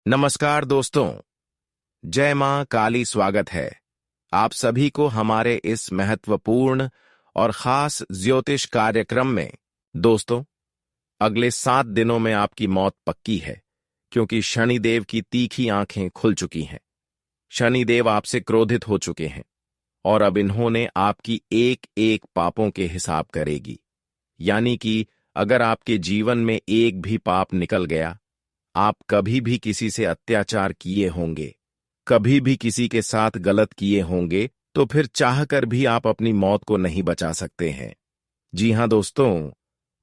नमस्कार दोस्तों। जय मां काली। स्वागत है आप सभी को हमारे इस महत्वपूर्ण और खास ज्योतिष कार्यक्रम में। दोस्तों, अगले 7 दिनों में आपकी मौत पक्की है, क्योंकि शनिदेव की तीखी आंखें खुल चुकी हैं। शनिदेव आपसे क्रोधित हो चुके हैं और अब इन्होंने आपकी एक एक पापों के हिसाब करेगी। यानी कि अगर आपके जीवन में एक भी पाप निकल गया, आप कभी भी किसी से अत्याचार किए होंगे, कभी भी किसी के साथ गलत किए होंगे, तो फिर चाहकर भी आप अपनी मौत को नहीं बचा सकते हैं। जी हां दोस्तों,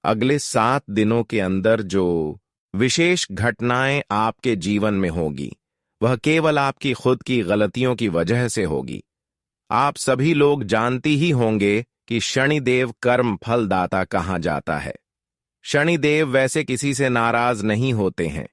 अगले 7 दिनों के अंदर जो विशेष घटनाएं आपके जीवन में होगी, वह केवल आपकी खुद की गलतियों की वजह से होगी। आप सभी लोग जानते ही होंगे कि शनिदेव कर्म फलदाता कहा जाता है। शनिदेव वैसे किसी से नाराज नहीं होते हैं,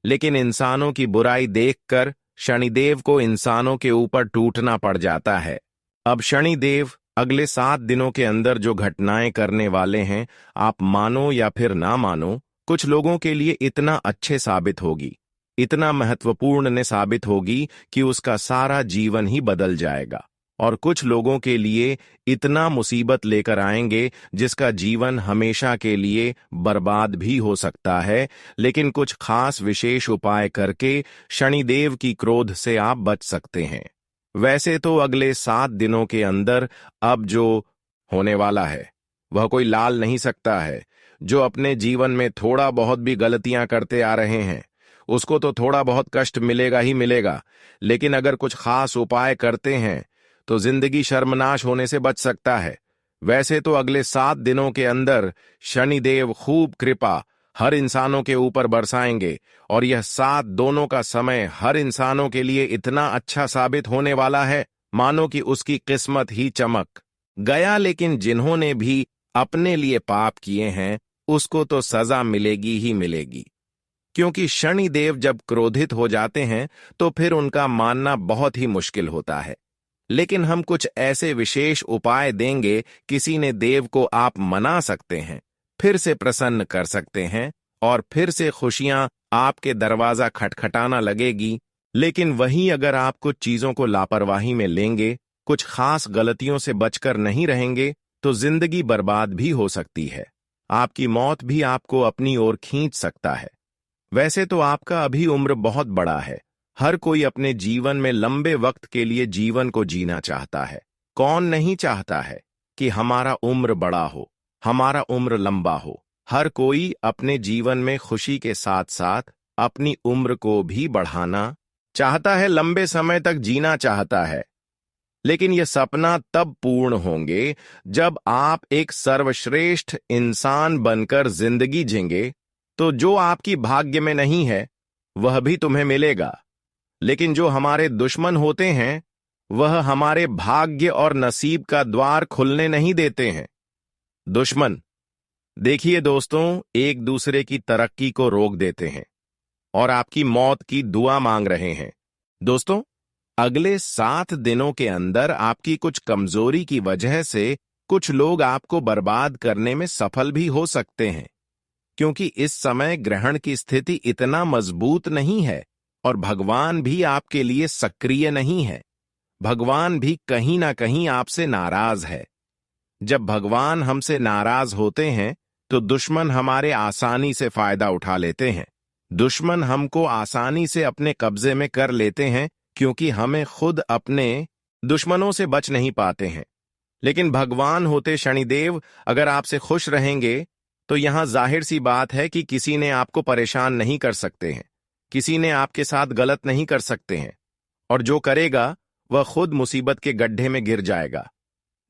लेकिन इंसानों की बुराई देखकर शनिदेव को इंसानों के ऊपर टूटना पड़ जाता है। अब शनिदेव अगले 7 दिनों के अंदर जो घटनाएं करने वाले हैं, आप मानो या फिर ना मानो, कुछ लोगों के लिए इतना अच्छे साबित होगी, इतना महत्वपूर्ण ने साबित होगी कि उसका सारा जीवन ही बदल जाएगा। और कुछ लोगों के लिए इतना मुसीबत लेकर आएंगे जिसका जीवन हमेशा के लिए बर्बाद भी हो सकता है। लेकिन कुछ खास विशेष उपाय करके शनिदेव की क्रोध से आप बच सकते हैं। वैसे तो अगले 7 दिनों के अंदर अब जो होने वाला है, वह कोई लाल नहीं सकता है। जो अपने जीवन में थोड़ा बहुत भी गलतियां करते आ रहे हैं, उसको तो थोड़ा बहुत कष्ट मिलेगा ही मिलेगा, लेकिन अगर कुछ खास उपाय करते हैं तो जिंदगी शर्मनाश होने से बच सकता है। वैसे तो अगले 7 दिनों के अंदर शनिदेव खूब कृपा हर इंसानों के ऊपर बरसाएंगे, और यह 7 दोनों का समय हर इंसानों के लिए इतना अच्छा साबित होने वाला है, मानो कि उसकी किस्मत ही चमक गया। लेकिन जिन्होंने भी अपने लिए पाप किए हैं, उसको तो सजा मिलेगी ही मिलेगी, क्योंकि शनिदेव जब क्रोधित हो जाते हैं तो फिर उनका मानना बहुत ही मुश्किल होता है। लेकिन हम कुछ ऐसे विशेष उपाय देंगे, किसी ने देव को आप मना सकते हैं, फिर से प्रसन्न कर सकते हैं, और फिर से खुशियां आपके दरवाजा खटखटाना लगेगी। लेकिन वहीं अगर आप कुछ चीजों को लापरवाही में लेंगे, कुछ खास गलतियों से बचकर नहीं रहेंगे, तो जिंदगी बर्बाद भी हो सकती है। आपकी मौत भी आपको अपनी ओर खींच सकता है। वैसे तो आपका अभी उम्र बहुत बड़ा है। हर कोई अपने जीवन में लंबे वक्त के लिए जीवन को जीना चाहता है। कौन नहीं चाहता है कि हमारा उम्र बड़ा हो, हमारा उम्र लंबा हो। हर कोई अपने जीवन में खुशी के साथ साथ अपनी उम्र को भी बढ़ाना चाहता है, लंबे समय तक जीना चाहता है। लेकिन यह सपना तब पूर्ण होंगे जब आप एक सर्वश्रेष्ठ इंसान बनकर जिंदगी जिएंगे। तो जो आपकी भाग्य में नहीं है, वह भी तुम्हें मिलेगा। लेकिन जो हमारे दुश्मन होते हैं, वह हमारे भाग्य और नसीब का द्वार खुलने नहीं देते हैं। दुश्मन, देखिए दोस्तों, एक दूसरे की तरक्की को रोक देते हैं और आपकी मौत की दुआ मांग रहे हैं। दोस्तों, अगले 7 दिनों के अंदर आपकी कुछ कमजोरी की वजह से कुछ लोग आपको बर्बाद करने में सफल भी हो सकते हैं, क्योंकि इस समय ग्रहण की स्थिति इतना मजबूत नहीं है और भगवान भी आपके लिए सक्रिय नहीं है। भगवान भी कहीं ना कहीं आपसे नाराज है। जब भगवान हमसे नाराज होते हैं तो दुश्मन हमारे आसानी से फायदा उठा लेते हैं। दुश्मन हमको आसानी से अपने कब्जे में कर लेते हैं, क्योंकि हमें खुद अपने दुश्मनों से बच नहीं पाते हैं। लेकिन भगवान होते शनिदेव अगर आपसे खुश रहेंगे तो यहां जाहिर सी बात है कि किसी ने आपको परेशान नहीं कर सकते हैं, किसी ने आपके साथ गलत नहीं कर सकते हैं, और जो करेगा वह खुद मुसीबत के गड्ढे में गिर जाएगा।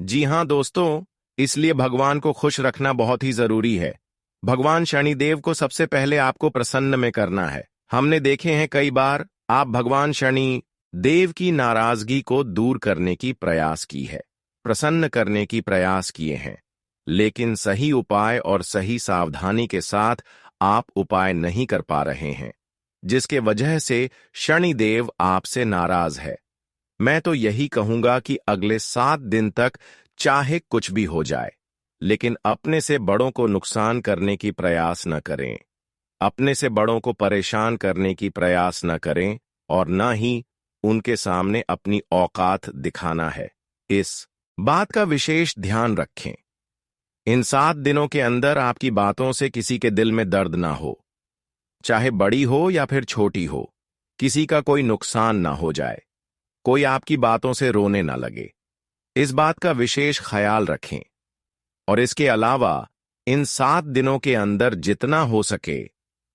जी हां दोस्तों, इसलिए भगवान को खुश रखना बहुत ही जरूरी है। भगवान शनिदेव को सबसे पहले आपको प्रसन्न में करना है। हमने देखे हैं कई बार आप भगवान शनि देव की नाराजगी को दूर करने की प्रयास की है, प्रसन्न करने की प्रयास किए हैं, लेकिन सही उपाय और सही सावधानी के साथ आप उपाय नहीं कर पा रहे हैं, जिसके वजह से शनिदेव आपसे नाराज है। मैं तो यही कहूंगा कि अगले 7 दिन तक चाहे कुछ भी हो जाए, लेकिन अपने से बड़ों को नुकसान करने की प्रयास न करें। अपने से बड़ों को परेशान करने की प्रयास न करें और न ही उनके सामने अपनी औकात दिखाना है। इस बात का विशेष ध्यान रखें। इन 7 दिनों के अंदर आपकी बातों से किसी के दिल में दर्द ना हो, चाहे बड़ी हो या फिर छोटी हो। किसी का कोई नुकसान ना हो जाए, कोई आपकी बातों से रोने ना लगे। इस बात का विशेष ख्याल रखें। और इसके अलावा इन 7 दिनों के अंदर जितना हो सके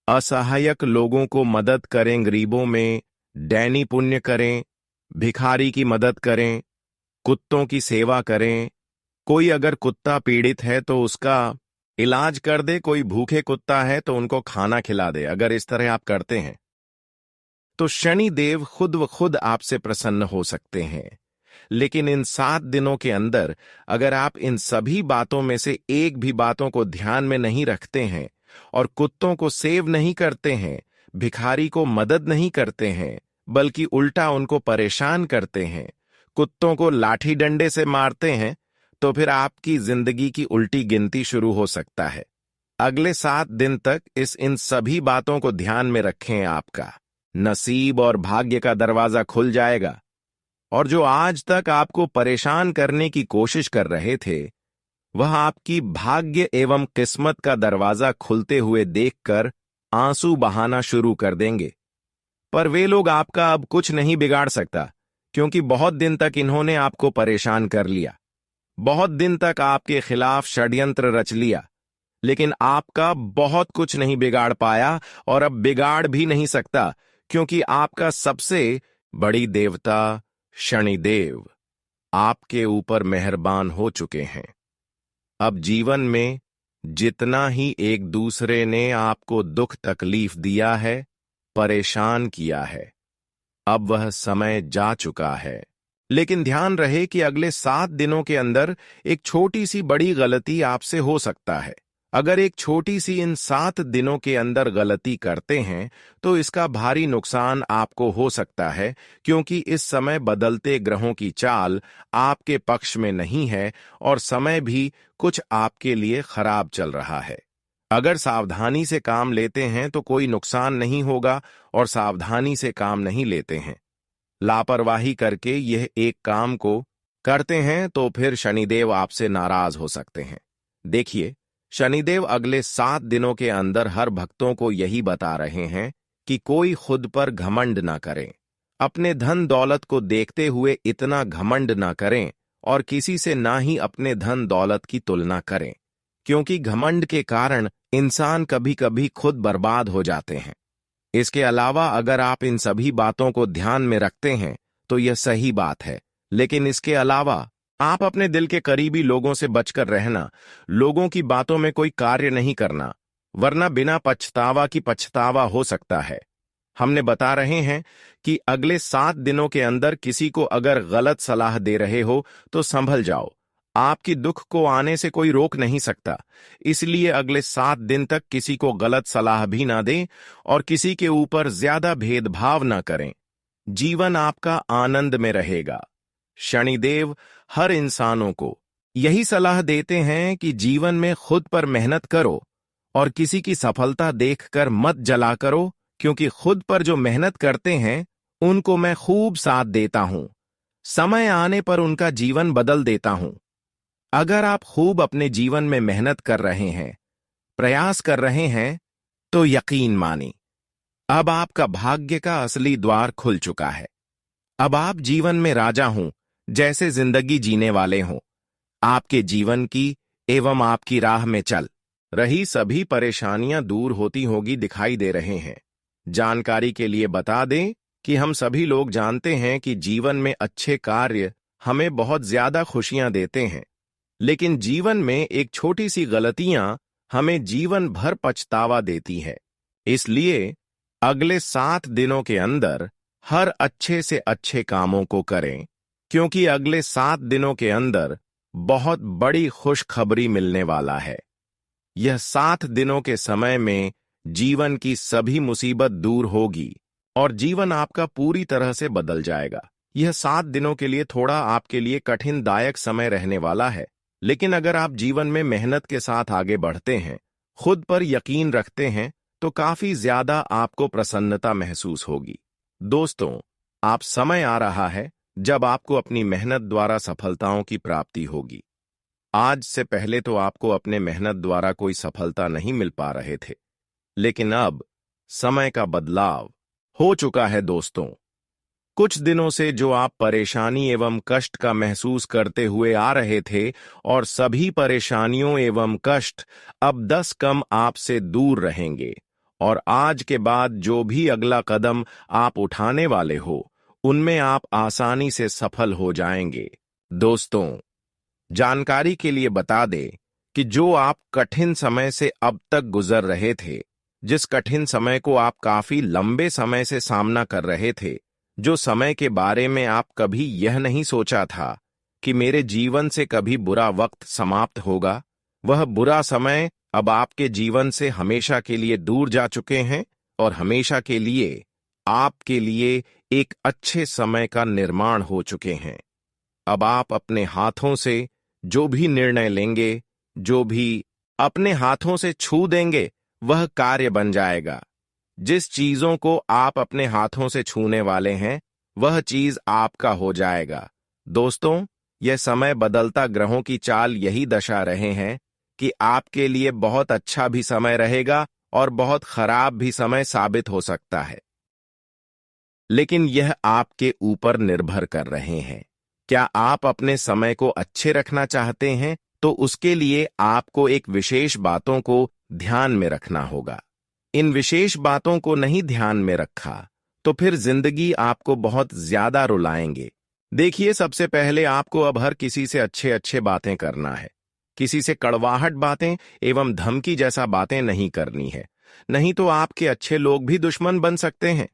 असहायक लोगों को मदद करें, गरीबों में दैनी पुण्य करें, भिखारी की मदद करें, कुत्तों की सेवा करें। कोई अगर कुत्ता पीड़ित है तो उसका इलाज कर दे, कोई भूखे कुत्ता है तो उनको खाना खिला दे। अगर इस तरह आप करते हैं तो शनि देव खुद व खुद आपसे प्रसन्न हो सकते हैं। लेकिन इन 7 दिनों के अंदर अगर आप इन सभी बातों में से एक भी बातों को ध्यान में नहीं रखते हैं और कुत्तों को सेव नहीं करते हैं, भिखारी को मदद नहीं करते हैं, बल्कि उल्टा उनको परेशान करते हैं, कुत्तों को लाठी डंडे से मारते हैं, तो फिर आपकी जिंदगी की उल्टी गिनती शुरू हो सकता है। अगले 7 दिन तक इन सभी बातों को ध्यान में रखें। आपका नसीब और भाग्य का दरवाजा खुल जाएगा और जो आज तक आपको परेशान करने की कोशिश कर रहे थे, वह आपकी भाग्य एवं किस्मत का दरवाजा खुलते हुए देखकर आंसू बहाना शुरू कर देंगे। पर वे लोग आपका अब कुछ नहीं बिगाड़ सकता, क्योंकि बहुत दिन तक इन्होंने आपको परेशान कर लिया, बहुत दिन तक आपके खिलाफ षड्यंत्र रच लिया, लेकिन आपका बहुत कुछ नहीं बिगाड़ पाया और अब बिगाड़ भी नहीं सकता, क्योंकि आपका सबसे बड़ी देवता शनिदेव आपके ऊपर मेहरबान हो चुके हैं। अब जीवन में जितना ही एक दूसरे ने आपको दुख तकलीफ दिया है, परेशान किया है, अब वह समय जा चुका है। लेकिन ध्यान रहे कि अगले 7 दिनों के अंदर एक छोटी सी बड़ी गलती आपसे हो सकता है। अगर एक छोटी सी इन 7 दिनों के अंदर गलती करते हैं तो इसका भारी नुकसान आपको हो सकता है, क्योंकि इस समय बदलते ग्रहों की चाल आपके पक्ष में नहीं है और समय भी कुछ आपके लिए खराब चल रहा है। अगर सावधानी से काम लेते हैं तो कोई नुकसान नहीं होगा, और सावधानी से काम नहीं लेते हैं, लापरवाही करके यह एक काम को करते हैं, तो फिर शनिदेव आपसे नाराज हो सकते हैं। देखिए, शनिदेव अगले 7 दिनों के अंदर हर भक्तों को यही बता रहे हैं कि कोई खुद पर घमंड ना करें, अपने धन दौलत को देखते हुए इतना घमंड ना करें और किसी से ना ही अपने धन दौलत की तुलना करें, क्योंकि घमंड के कारण इंसान कभी कभी खुद बर्बाद हो जाते हैं। इसके अलावा अगर आप इन सभी बातों को ध्यान में रखते हैं तो यह सही बात है, लेकिन इसके अलावा आप अपने दिल के करीबी लोगों से बचकर रहना, लोगों की बातों में कोई कार्य नहीं करना, वरना बिना पछतावा की पछतावा हो सकता है। हमने बता रहे हैं कि अगले 7 दिनों के अंदर किसी को अगर गलत सलाह दे रहे हो तो संभल जाओ, आपकी दुख को आने से कोई रोक नहीं सकता। इसलिए अगले 7 दिन तक किसी को गलत सलाह भी ना दें और किसी के ऊपर ज्यादा भेदभाव ना करें। जीवन आपका आनंद में रहेगा। शनिदेव हर इंसानों को यही सलाह देते हैं कि जीवन में खुद पर मेहनत करो और किसी की सफलता देखकर मत जला करो, क्योंकि खुद पर जो मेहनत करते हैं उनको मैं खूब साथ देता हूं, समय आने पर उनका जीवन बदल देता हूं। अगर आप खूब अपने जीवन में मेहनत कर रहे हैं, प्रयास कर रहे हैं, तो यकीन मानिए अब आपका भाग्य का असली द्वार खुल चुका है। अब आप जीवन में राजा हों, जैसे जिंदगी जीने वाले हों। आपके जीवन की एवं आपकी राह में चल रही सभी परेशानियां दूर होती होगी दिखाई दे रहे हैं। जानकारी के लिए बता दें कि हम सभी लोग जानते हैं कि जीवन में अच्छे कार्य हमें बहुत ज्यादा खुशियां देते हैं, लेकिन जीवन में एक छोटी सी गलतियां हमें जीवन भर पछतावा देती है। इसलिए अगले 7 दिनों के अंदर हर अच्छे से अच्छे कामों को करें, क्योंकि अगले 7 दिनों के अंदर बहुत बड़ी खुशखबरी मिलने वाला है। यह 7 दिनों के समय में जीवन की सभी मुसीबत दूर होगी और जीवन आपका पूरी तरह से बदल जाएगा। यह 7 दिनों के लिए थोड़ा आपके लिए कठिन दायक समय रहने वाला है, लेकिन अगर आप जीवन में मेहनत के साथ आगे बढ़ते हैं, खुद पर यकीन रखते हैं, तो काफी ज्यादा आपको प्रसन्नता महसूस होगी। दोस्तों, आप समय आ रहा है जब आपको अपनी मेहनत द्वारा सफलताओं की प्राप्ति होगी। आज से पहले तो आपको अपने मेहनत द्वारा कोई सफलता नहीं मिल पा रहे थे, लेकिन अब समय का बदलाव हो चुका है। दोस्तों, कुछ दिनों से जो आप परेशानी एवं कष्ट का महसूस करते हुए आ रहे थे, और सभी परेशानियों एवं कष्ट अब 10 कम आपसे दूर रहेंगे, और आज के बाद जो भी अगला कदम आप उठाने वाले हो, उनमें आप आसानी से सफल हो जाएंगे। दोस्तों, जानकारी के लिए बता दें कि जो आप कठिन समय से अब तक गुजर रहे थे, जिस कठिन समय को आप काफी लंबे समय से सामना कर रहे थे, जो समय के बारे में आप कभी यह नहीं सोचा था कि मेरे जीवन से कभी बुरा वक्त समाप्त होगा, वह बुरा समय अब आपके जीवन से हमेशा के लिए दूर जा चुके हैं, और हमेशा के लिए आपके लिए एक अच्छे समय का निर्माण हो चुके हैं। अब आप अपने हाथों से जो भी निर्णय लेंगे, जो भी अपने हाथों से छू देंगे, वह कार्य बन जाएगा। जिस चीजों को आप अपने हाथों से छूने वाले हैं, वह चीज आपका हो जाएगा। दोस्तों, यह समय बदलता ग्रहों की चाल यही दर्शा रहे हैं कि आपके लिए बहुत अच्छा भी समय रहेगा और बहुत खराब भी समय साबित हो सकता है, लेकिन यह आपके ऊपर निर्भर कर रहे हैं। क्या आप अपने समय को अच्छे रखना चाहते हैं, तो उसके लिए आपको एक विशेष बातों को ध्यान में रखना होगा। इन विशेष बातों को नहीं ध्यान में रखा तो फिर जिंदगी आपको बहुत ज्यादा रुलाएंगे। देखिए, सबसे पहले आपको अब हर किसी से अच्छे अच्छे बातें करना है। किसी से कड़वाहट बातें एवं धमकी जैसा बातें नहीं करनी है, नहीं तो आपके अच्छे लोग भी दुश्मन बन सकते हैं।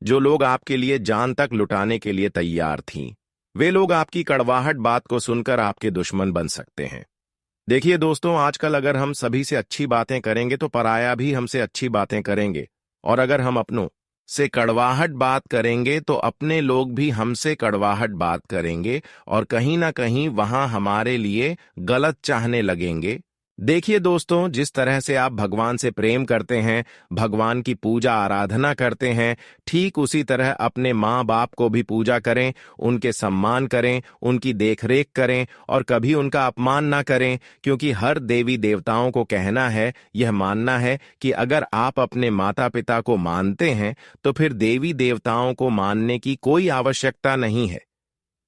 जो लोग आपके लिए जान तक लुटाने के लिए तैयार थीं, वे लोग आपकी कड़वाहट बात को सुनकर आपके दुश्मन बन सकते हैं। देखिए दोस्तों, आजकल अगर हम सभी से अच्छी बातें करेंगे तो पराया भी हमसे अच्छी बातें करेंगे, और अगर हम अपनों से कड़वाहट बात करेंगे तो अपने लोग भी हमसे कड़वाहट बात करेंगे, और कहीं ना कहीं वहां हमारे लिए गलत चाहने लगेंगे। देखिए दोस्तों, जिस तरह से आप भगवान से प्रेम करते हैं, भगवान की पूजा आराधना करते हैं, ठीक उसी तरह अपने माँ बाप को भी पूजा करें, उनके सम्मान करें, उनकी देखरेख करें, और कभी उनका अपमान ना करें, क्योंकि हर देवी देवताओं को कहना है, यह मानना है कि अगर आप अपने माता पिता को मानते हैं तो फिर देवी देवताओं को मानने की कोई आवश्यकता नहीं है।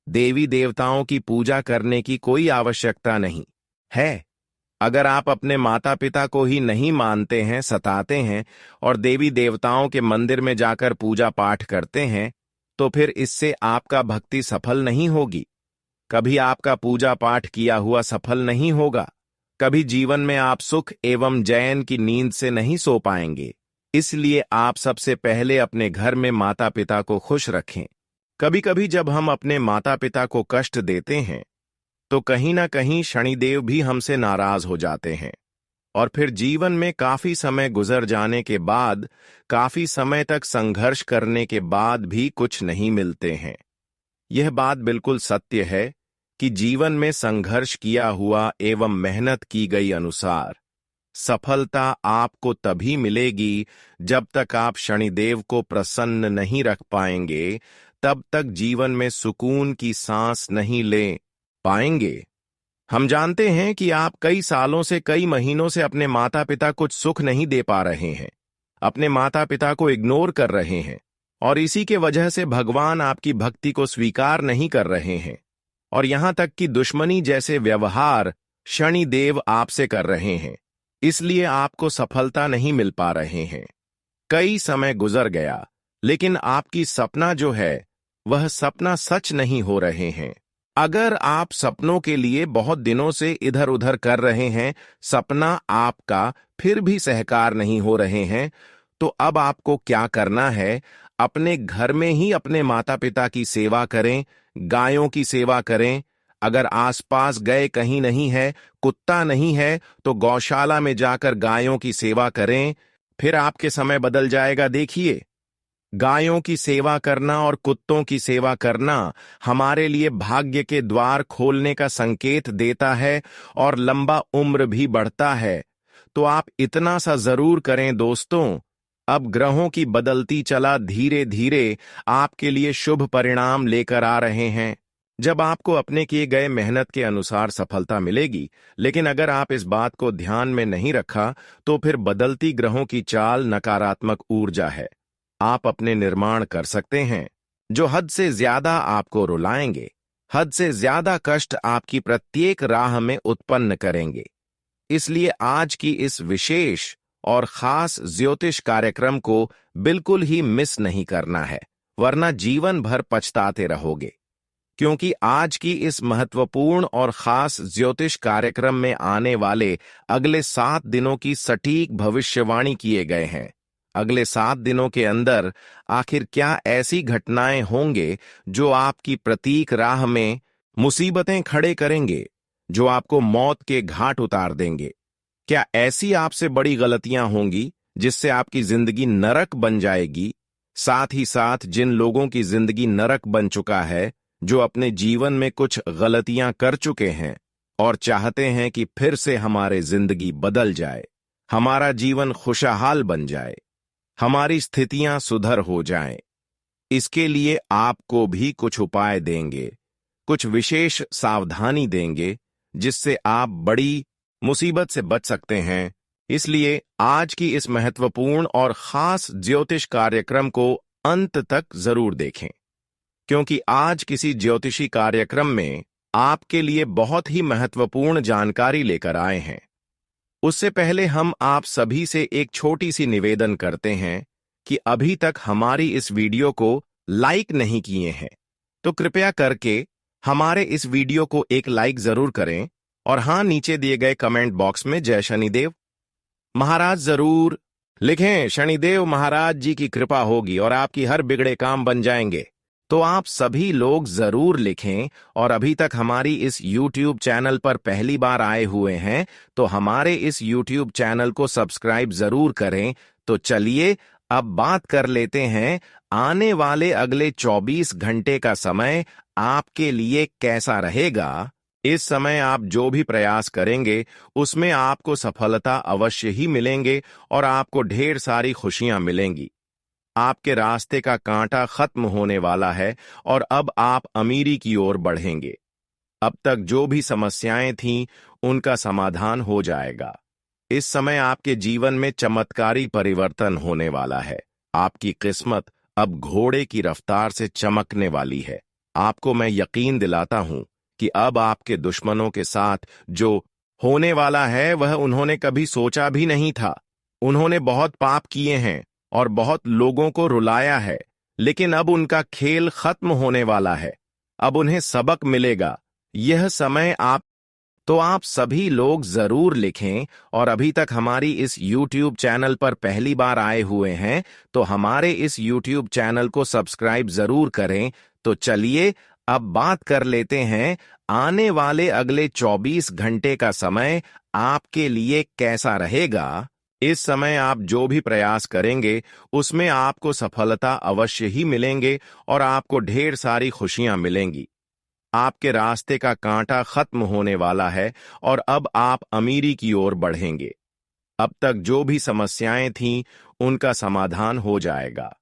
देवी देवताओं की पूजा करने की कोई आवश्यकता नहीं है। अगर आप अपने माता पिता को ही नहीं मानते हैं, सताते हैं, और देवी देवताओं के मंदिर में जाकर पूजा पाठ करते हैं, तो फिर इससे आपका भक्ति सफल नहीं होगी। कभी आपका पूजा पाठ किया हुआ सफल नहीं होगा। कभी जीवन में आप सुख एवं चैन की नींद से नहीं सो पाएंगे। इसलिए आप सबसे पहले अपने घर में माता पिता को खुश रखें। कभी कभी जब हम अपने माता पिता को कष्ट देते हैं, तो कहीं ना कहीं शनिदेव भी हमसे नाराज हो जाते हैं, और फिर जीवन में काफी समय गुजर जाने के बाद, काफी समय तक संघर्ष करने के बाद भी कुछ नहीं मिलते हैं। यह बात बिल्कुल सत्य है कि जीवन में संघर्ष किया हुआ एवं मेहनत की गई अनुसार सफलता आपको तभी मिलेगी जब तक आप शनिदेव को प्रसन्न नहीं रख पाएंगे, तब तक जीवन में सुकून की सांस नहीं ले पाएंगे। हम जानते हैं कि आप कई सालों से, कई महीनों से अपने माता पिता कुछ सुख नहीं दे पा रहे हैं, अपने माता पिता को इग्नोर कर रहे हैं, और इसी के वजह से भगवान आपकी भक्ति को स्वीकार नहीं कर रहे हैं, और यहां तक कि दुश्मनी जैसे व्यवहार शनिदेव आपसे कर रहे हैं। इसलिए आपको सफलता नहीं मिल पा रहे हैं। कई समय गुजर गया, लेकिन आपकी सपना जो है, वह सपना सच नहीं हो रहे हैं। अगर आप सपनों के लिए बहुत दिनों से इधर उधर कर रहे हैं, सपना आपका फिर भी सहकार नहीं हो रहे हैं, तो अब आपको क्या करना है? अपने घर में ही अपने माता पिता की सेवा करें, गायों की सेवा करें। अगर आसपास गए कहीं नहीं है, कुत्ता नहीं है, तो गौशाला में जाकर गायों की सेवा करें, फिर आपके समय बदल जाएगा। देखिए, गायों की सेवा करना और कुत्तों की सेवा करना हमारे लिए भाग्य के द्वार खोलने का संकेत देता है, और लंबा उम्र भी बढ़ता है। तो आप इतना सा जरूर करें दोस्तों, अब ग्रहों की बदलती चला धीरे धीरे आपके लिए शुभ परिणाम लेकर आ रहे हैं। जब आपको अपने किए गए मेहनत के अनुसार सफलता मिलेगी, लेकिन अगर आप इस बात को ध्यान में नहीं रखा, तो फिर बदलती ग्रहों की चाल नकारात्मक ऊर्जा है। आप अपने निर्माण कर सकते हैं जो हद से ज्यादा आपको रुलाएंगे, हद से ज्यादा कष्ट आपकी प्रत्येक राह में उत्पन्न करेंगे। इसलिए आज की इस विशेष और खास ज्योतिष कार्यक्रम को बिल्कुल ही मिस नहीं करना है, वरना जीवन भर पछताते रहोगे। क्योंकि आज की इस महत्वपूर्ण और खास ज्योतिष कार्यक्रम में आने वाले अगले 7 दिनों की सटीक भविष्यवाणी किए गए हैं। अगले 7 दिनों के अंदर आखिर क्या ऐसी घटनाएं होंगे जो आपकी प्रतीक राह में मुसीबतें खड़े करेंगे, जो आपको मौत के घाट उतार देंगे? क्या ऐसी आपसे बड़ी गलतियां होंगी जिससे आपकी जिंदगी नरक बन जाएगी? साथ ही साथ जिन लोगों की जिंदगी नरक बन चुका है, जो अपने जीवन में कुछ गलतियां कर चुके हैं और चाहते हैं कि फिर से हमारी जिंदगी बदल जाए, हमारा जीवन खुशहाल बन जाए, हमारी स्थितियां सुधर हो जाएं, इसके लिए आपको भी कुछ उपाय देंगे, कुछ विशेष सावधानी देंगे, जिससे आप बड़ी मुसीबत से बच सकते हैं। इसलिए आज की इस महत्वपूर्ण और खास ज्योतिष कार्यक्रम को अंत तक जरूर देखें, क्योंकि आज किसी ज्योतिषी कार्यक्रम में आपके लिए बहुत ही महत्वपूर्ण जानकारी लेकर आए हैं। उससे पहले हम आप सभी से एक छोटी सी निवेदन करते हैं कि अभी तक हमारी इस वीडियो को लाइक नहीं किए हैं, तो कृपया करके हमारे इस वीडियो को एक लाइक जरूर करें और हाँ, नीचे दिए गए कमेंट बॉक्स में जय शनिदेव महाराज जरूर लिखें। शनिदेव महाराज जी की कृपा होगी और आपकी हर बिगड़े काम बन जाएंगे। तो आप सभी लोग जरूर लिखें, और अभी तक हमारी इस YouTube चैनल पर पहली बार आए हुए हैं तो हमारे इस YouTube चैनल को सब्सक्राइब जरूर करें। तो चलिए अब बात कर लेते हैं आने वाले अगले 24 घंटे का समय आपके लिए कैसा रहेगा। इस समय आप जो भी प्रयास करेंगे उसमें आपको सफलता अवश्य ही मिलेंगे और आपको ढेर सारी खुशियां मिलेंगी। आपके रास्ते का कांटा खत्म होने वाला है और अब आप अमीरी की ओर बढ़ेंगे। अब तक जो भी समस्याएं थीं उनका समाधान हो जाएगा। इस समय आपके जीवन में चमत्कारी परिवर्तन होने वाला है। आपकी किस्मत अब घोड़े की रफ्तार से चमकने वाली है। आपको मैं यकीन दिलाता हूं कि अब आपके दुश्मनों के साथ जो होने वाला है वह उन्होंने कभी सोचा भी नहीं था। उन्होंने बहुत पाप किए हैं और बहुत लोगों को रुलाया है, लेकिन अब उनका खेल खत्म होने वाला है। अब उन्हें सबक मिलेगा। यह समय आप सभी लोग जरूर लिखें, और अभी तक हमारी इस YouTube चैनल पर पहली बार आए हुए हैं तो हमारे इस YouTube चैनल को सब्सक्राइब जरूर करें। तो चलिए अब बात कर लेते हैं आने वाले अगले 24 घंटे का समय आपके लिए कैसा रहेगा। इस समय आप जो भी प्रयास करेंगे उसमें आपको सफलता अवश्य ही मिलेंगे और आपको ढेर सारी खुशियां मिलेंगी। आपके रास्ते का कांटा खत्म होने वाला है और अब आप अमीरी की ओर बढ़ेंगे। अब तक जो भी समस्याएं थीं उनका समाधान हो जाएगा।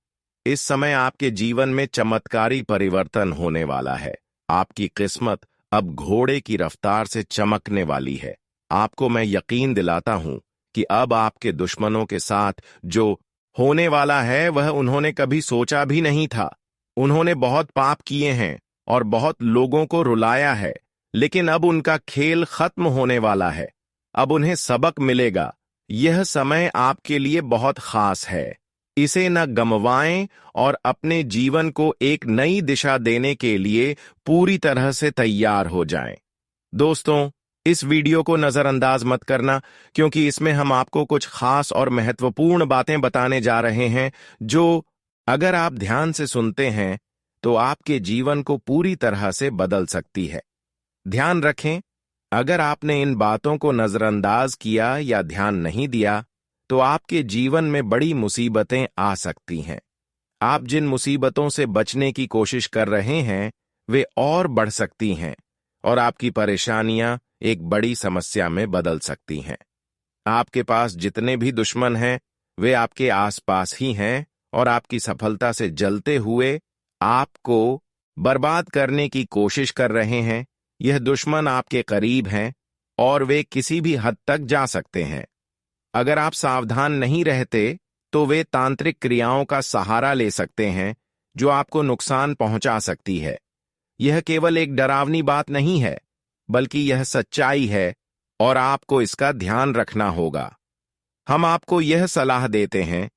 इस समय आपके जीवन में चमत्कारी परिवर्तन होने वाला है। आपकी किस्मत अब घोड़े की रफ्तार से चमकने वाली है। आपको मैं यकीन दिलाता हूं कि अब आपके दुश्मनों के साथ जो होने वाला है वह उन्होंने कभी सोचा भी नहीं था। उन्होंने बहुत पाप किए हैं और बहुत लोगों को रुलाया है, लेकिन अब उनका खेल खत्म होने वाला है। अब उन्हें सबक मिलेगा। यह समय आपके लिए बहुत खास है। इसे न गंवाएं और अपने जीवन को एक नई दिशा देने के लिए पूरी तरह से तैयार हो जाएं। दोस्तों, इस वीडियो को नजरअंदाज मत करना, क्योंकि इसमें हम आपको कुछ खास और महत्वपूर्ण बातें बताने जा रहे हैं जो अगर आप ध्यान से सुनते हैं तो आपके जीवन को पूरी तरह से बदल सकती है। ध्यान रखें, अगर आपने इन बातों को नजरअंदाज किया या ध्यान नहीं दिया तो आपके जीवन में बड़ी मुसीबतें आ सकती हैं। आप जिन मुसीबतों से बचने की कोशिश कर रहे हैं वे और बढ़ सकती हैं और आपकी परेशानियां एक बड़ी समस्या में बदल सकती हैं। आपके पास जितने भी दुश्मन हैं वे आपके आसपास ही हैं और आपकी सफलता से जलते हुए आपको बर्बाद करने की कोशिश कर रहे हैं। यह दुश्मन आपके करीब हैं और वे किसी भी हद तक जा सकते हैं। अगर आप सावधान नहीं रहते तो वे तांत्रिक क्रियाओं का सहारा ले सकते हैं जो आपको नुकसान पहुंचा सकती है। यह केवल एक डरावनी बात नहीं है, बल्कि यह सच्चाई है और आपको इसका ध्यान रखना होगा। हम आपको यह सलाह देते हैं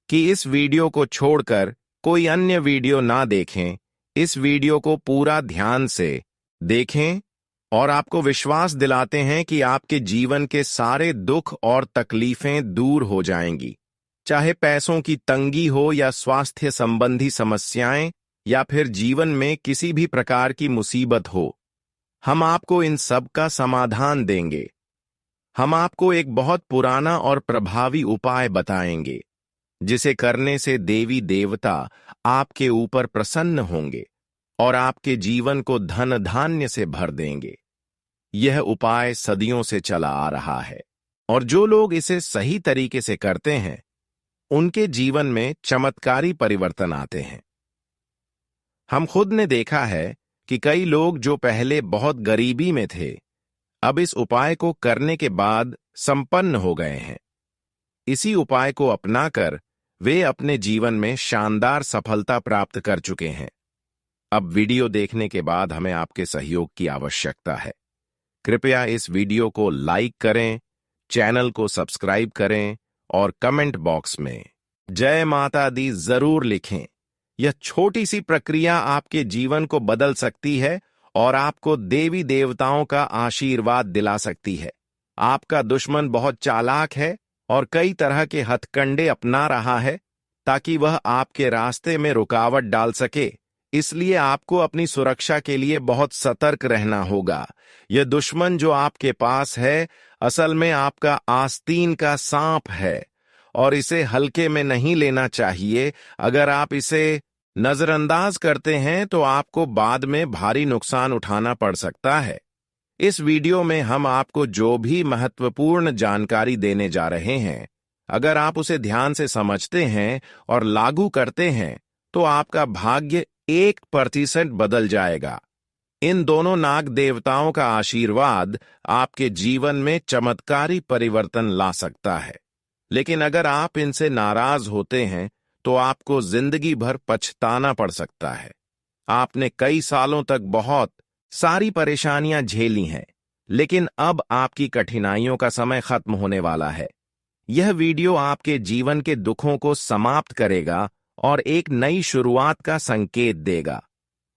कि इस वीडियो को छोड़कर कोई अन्य वीडियो ना देखें। इस वीडियो को पूरा ध्यान से देखें और आपको विश्वास दिलाते हैं कि आपके जीवन के सारे दुख और तकलीफें दूर हो जाएंगी, चाहे पैसों की तंगी हो या स्वास्थ्य संबंधी समस्याएं या फिर जीवन में किसी भी प्रकार की मुसीबत हो। हम आपको इन सब का समाधान देंगे। हम आपको एक बहुत पुराना और प्रभावी उपाय बताएंगे जिसे करने से देवी देवता आपके ऊपर प्रसन्न होंगे और आपके जीवन को धन धान्य से भर देंगे। यह उपाय सदियों से चला आ रहा है और जो लोग इसे सही तरीके से करते हैं उनके जीवन में चमत्कारी परिवर्तन आते हैं। हम खुद ने देखा है कि कई लोग जो पहले बहुत गरीबी में थे अब इस उपाय को करने के बाद संपन्न हो गए हैं। इसी उपाय को अपनाकर वे अपने जीवन में शानदार सफलता प्राप्त कर चुके हैं। अब वीडियो देखने के बाद हमें आपके सहयोग की आवश्यकता है। कृपया इस वीडियो को लाइक करें, चैनल को सब्सक्राइब करें और कमेंट बॉक्स में जय माता दी जरूर लिखें। यह छोटी सी प्रक्रिया आपके जीवन को बदल सकती है और आपको देवी देवताओं का आशीर्वाद दिला सकती है। आपका दुश्मन बहुत चालाक है और कई तरह के हथकंडे अपना रहा है ताकि वह आपके रास्ते में रुकावट डाल सके। इसलिए आपको अपनी सुरक्षा के लिए बहुत सतर्क रहना होगा। यह दुश्मन जो आपके पास है असल में आपका आस्तीन का सांप है और इसे हल्के में नहीं लेना चाहिए। अगर आप इसे नजरअंदाज करते हैं तो आपको बाद में भारी नुकसान उठाना पड़ सकता है। इस वीडियो में हम आपको जो भी महत्वपूर्ण जानकारी देने जा रहे हैं, अगर आप उसे ध्यान से समझते हैं और लागू करते हैं तो आपका भाग्य 1% बदल जाएगा। इन दोनों नाग देवताओं का आशीर्वाद आपके जीवन में चमत्कारी परिवर्तन ला सकता है। लेकिन अगर आप इनसे नाराज होते हैं तो आपको जिंदगी भर पछताना पड़ सकता है। आपने कई सालों तक बहुत सारी परेशानियां झेली हैं, लेकिन अब आपकी कठिनाइयों का समय खत्म होने वाला है। यह वीडियो आपके जीवन के दुखों को समाप्त करेगा और एक नई शुरुआत का संकेत देगा।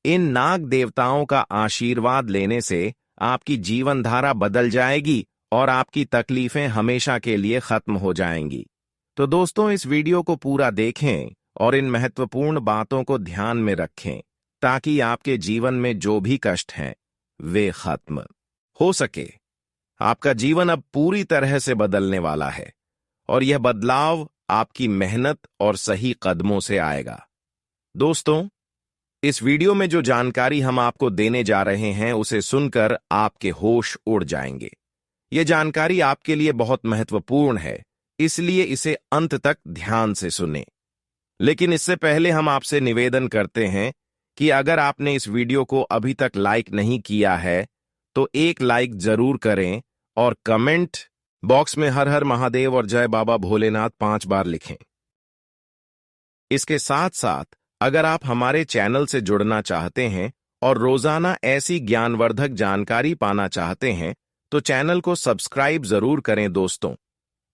इन नाग देवताओं का आशीर्वाद लेने से आपकी जीवन धारा बदल जाएगी और आपकी तकलीफें हमेशा के लिए खत्म हो जाएंगी। तो दोस्तों, इस वीडियो को पूरा देखें और इन महत्वपूर्ण बातों को ध्यान में रखें ताकि आपके जीवन में जो भी कष्ट हैं वे खत्म हो सके। आपका जीवन अब पूरी तरह से बदलने वाला है और यह बदलाव आपकी मेहनत और सही कदमों से आएगा। दोस्तों, इस वीडियो में जो जानकारी हम आपको देने जा रहे हैं उसे सुनकर आपके होश उड़ जाएंगे। यह जानकारी आपके लिए बहुत महत्वपूर्ण है, इसलिए इसे अंत तक ध्यान से सुनें। लेकिन इससे पहले हम आपसे निवेदन करते हैं कि अगर आपने इस वीडियो को अभी तक लाइक नहीं किया है तो एक लाइक जरूर करें और कमेंट बॉक्स में हर हर महादेव और जय बाबा भोलेनाथ 5 बार लिखें। इसके साथ साथ अगर आप हमारे चैनल से जुड़ना चाहते हैं और रोजाना ऐसी ज्ञानवर्धक जानकारी पाना चाहते हैं तो चैनल को सब्सक्राइब जरूर करें। दोस्तों,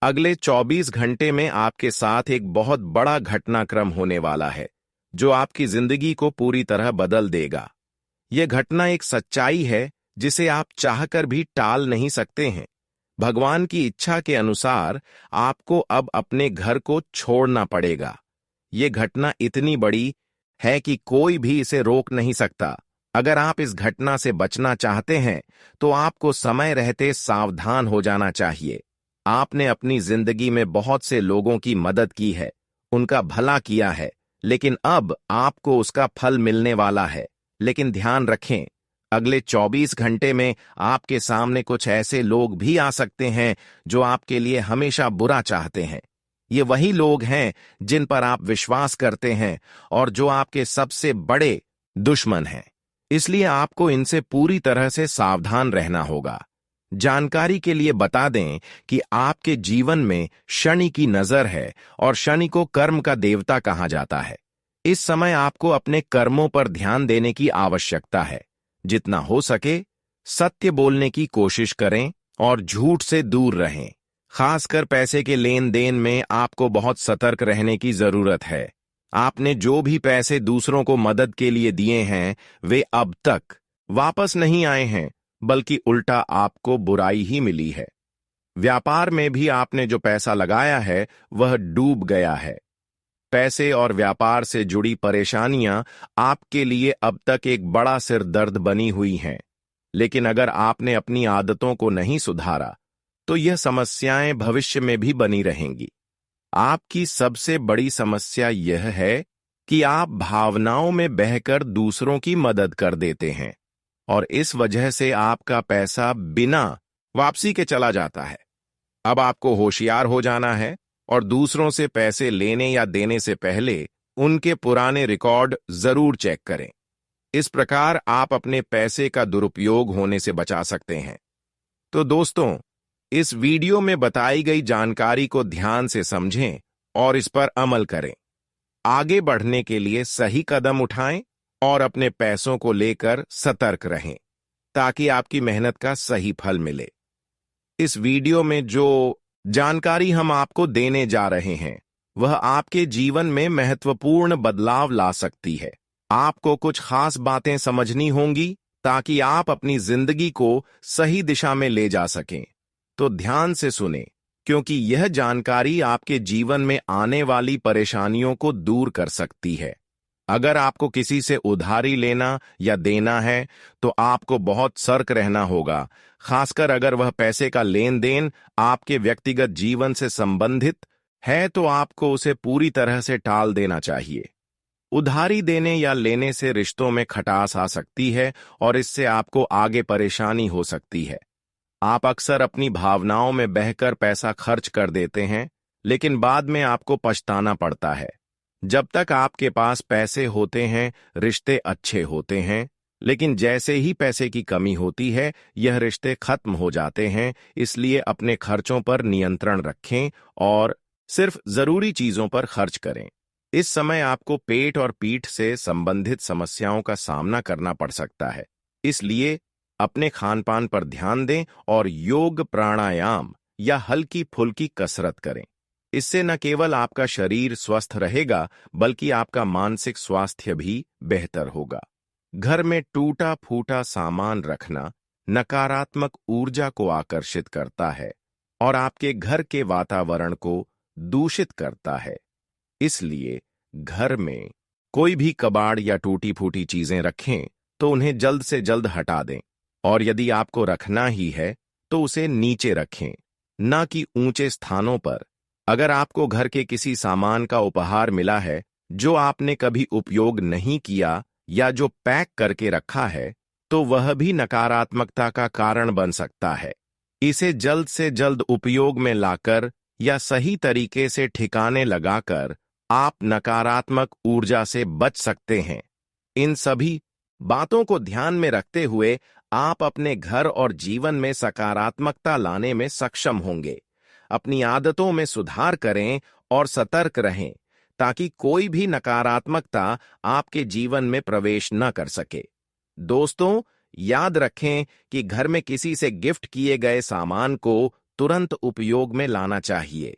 अगले 24 घंटे में आपके साथ एक बहुत बड़ा घटनाक्रम होने वाला है जो आपकी जिंदगी को पूरी तरह बदल देगा। यह घटना एक सच्चाई है जिसे आप चाहकर भी टाल नहीं सकते हैं। भगवान की इच्छा के अनुसार आपको अब अपने घर को छोड़ना पड़ेगा। यह घटना इतनी बड़ी है कि कोई भी इसे रोक नहीं सकता। अगर आप इस घटना से बचना चाहते हैं तो आपको समय रहते सावधान हो जाना चाहिए। आपने अपनी जिंदगी में बहुत से लोगों की मदद की है, उनका भला किया है, लेकिन अब आपको उसका फल मिलने वाला है। लेकिन ध्यान रखें, अगले 24 घंटे में आपके सामने कुछ ऐसे लोग भी आ सकते हैं जो आपके लिए हमेशा बुरा चाहते हैं। ये वही लोग हैं जिन पर आप विश्वास करते हैं और जो आपके सबसे बड़े दुश्मन हैं। इसलिए आपको इनसे पूरी तरह से सावधान रहना होगा। जानकारी के लिए बता दें कि आपके जीवन में शनि की नजर है और शनि को कर्म का देवता कहा जाता है। इस समय आपको अपने कर्मों पर ध्यान देने की आवश्यकता है। जितना हो सके सत्य बोलने की कोशिश करें और झूठ से दूर रहें। खासकर पैसे के लेन देन में आपको बहुत सतर्क रहने की जरूरत है। आपने जो भी पैसे दूसरों को मदद के लिए दिए हैं वे अब तक वापस नहीं आए हैं, बल्कि उल्टा आपको बुराई ही मिली है। व्यापार में भी आपने जो पैसा लगाया है वह डूब गया है। पैसे और व्यापार से जुड़ी परेशानियां आपके लिए अब तक एक बड़ा सिरदर्द बनी हुई हैं। लेकिन अगर आपने अपनी आदतों को नहीं सुधारा तो यह समस्याएं भविष्य में भी बनी रहेंगी। आपकी सबसे बड़ी समस्या यह है कि आप भावनाओं में बहकर दूसरों की मदद कर देते हैं और इस वजह से आपका पैसा बिना वापसी के चला जाता है। अब आपको होशियार हो जाना है और दूसरों से पैसे लेने या देने से पहले उनके पुराने रिकॉर्ड जरूर चेक करें। इस प्रकार आप अपने पैसे का दुरुपयोग होने से बचा सकते हैं। तो दोस्तों, इस वीडियो में बताई गई जानकारी को ध्यान से समझें और इस पर अमल करें। आगे बढ़ने के लिए सही कदम उठाएं और अपने पैसों को लेकर सतर्क रहें ताकि आपकी मेहनत का सही फल मिले। इस वीडियो में जो जानकारी हम आपको देने जा रहे हैं वह आपके जीवन में महत्वपूर्ण बदलाव ला सकती है। आपको कुछ खास बातें समझनी होंगी ताकि आप अपनी जिंदगी को सही दिशा में ले जा सकें। तो ध्यान से सुने, क्योंकि यह जानकारी आपके जीवन में आने वाली परेशानियों को दूर कर सकती है। अगर आपको किसी से उधारी लेना या देना है तो आपको बहुत सतर्क रहना होगा, खासकर अगर वह पैसे का लेन देन आपके व्यक्तिगत जीवन से संबंधित है तो आपको उसे पूरी तरह से टाल देना चाहिए। उधारी देने या लेने से रिश्तों में खटास आ सकती है और इससे आपको आगे परेशानी हो सकती है। आप अक्सर अपनी भावनाओं में बहकर पैसा खर्च कर देते हैं, लेकिन बाद में आपको पछताना पड़ता है। जब तक आपके पास पैसे होते हैं रिश्ते अच्छे होते हैं, लेकिन जैसे ही पैसे की कमी होती है यह रिश्ते खत्म हो जाते हैं। इसलिए अपने खर्चों पर नियंत्रण रखें और सिर्फ जरूरी चीजों पर खर्च करें। इस समय आपको पेट और पीठ से संबंधित समस्याओं का सामना करना पड़ सकता है, इसलिए अपने खानपान पर ध्यान दें और योग, प्राणायाम या हल्की फुल्की कसरत करें। इससे न केवल आपका शरीर स्वस्थ रहेगा बल्कि आपका मानसिक स्वास्थ्य भी बेहतर होगा। घर में टूटा फूटा सामान रखना नकारात्मक ऊर्जा को आकर्षित करता है और आपके घर के वातावरण को दूषित करता है। इसलिए घर में कोई भी कबाड़ या टूटी फूटी चीजें रखें तो उन्हें जल्द से जल्द हटा दें, और यदि आपको रखना ही है तो उसे नीचे रखें, न कि ऊंचे स्थानों पर। अगर आपको घर के किसी सामान का उपहार मिला है जो आपने कभी उपयोग नहीं किया या जो पैक करके रखा है तो वह भी नकारात्मकता का कारण बन सकता है। इसे जल्द से जल्द उपयोग में लाकर या सही तरीके से ठिकाने लगाकर आप नकारात्मक ऊर्जा से बच सकते हैं। इन सभी बातों को ध्यान में रखते हुए आप अपने घर और जीवन में सकारात्मकता लाने में सक्षम होंगे। अपनी आदतों में सुधार करें और सतर्क रहें ताकि कोई भी नकारात्मकता आपके जीवन में प्रवेश न कर सके। दोस्तों, याद रखें कि घर में किसी से गिफ्ट किए गए सामान को तुरंत उपयोग में लाना चाहिए,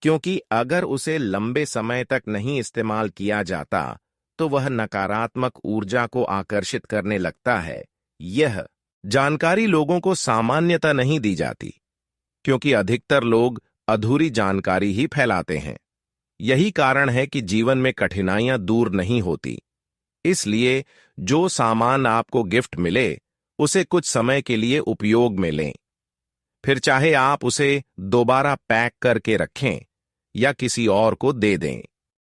क्योंकि अगर उसे लंबे समय तक नहीं इस्तेमाल किया जाता तो वह नकारात्मक ऊर्जा को आकर्षित करने लगता है। यह जानकारी लोगों को सामान्यता नहीं दी जाती, क्योंकि अधिकतर लोग अधूरी जानकारी ही फैलाते हैं। यही कारण है कि जीवन में कठिनाइयां दूर नहीं होती। इसलिए जो सामान आपको गिफ्ट मिले उसे कुछ समय के लिए उपयोग में लें, फिर चाहे आप उसे दोबारा पैक करके रखें या किसी और को दे दें।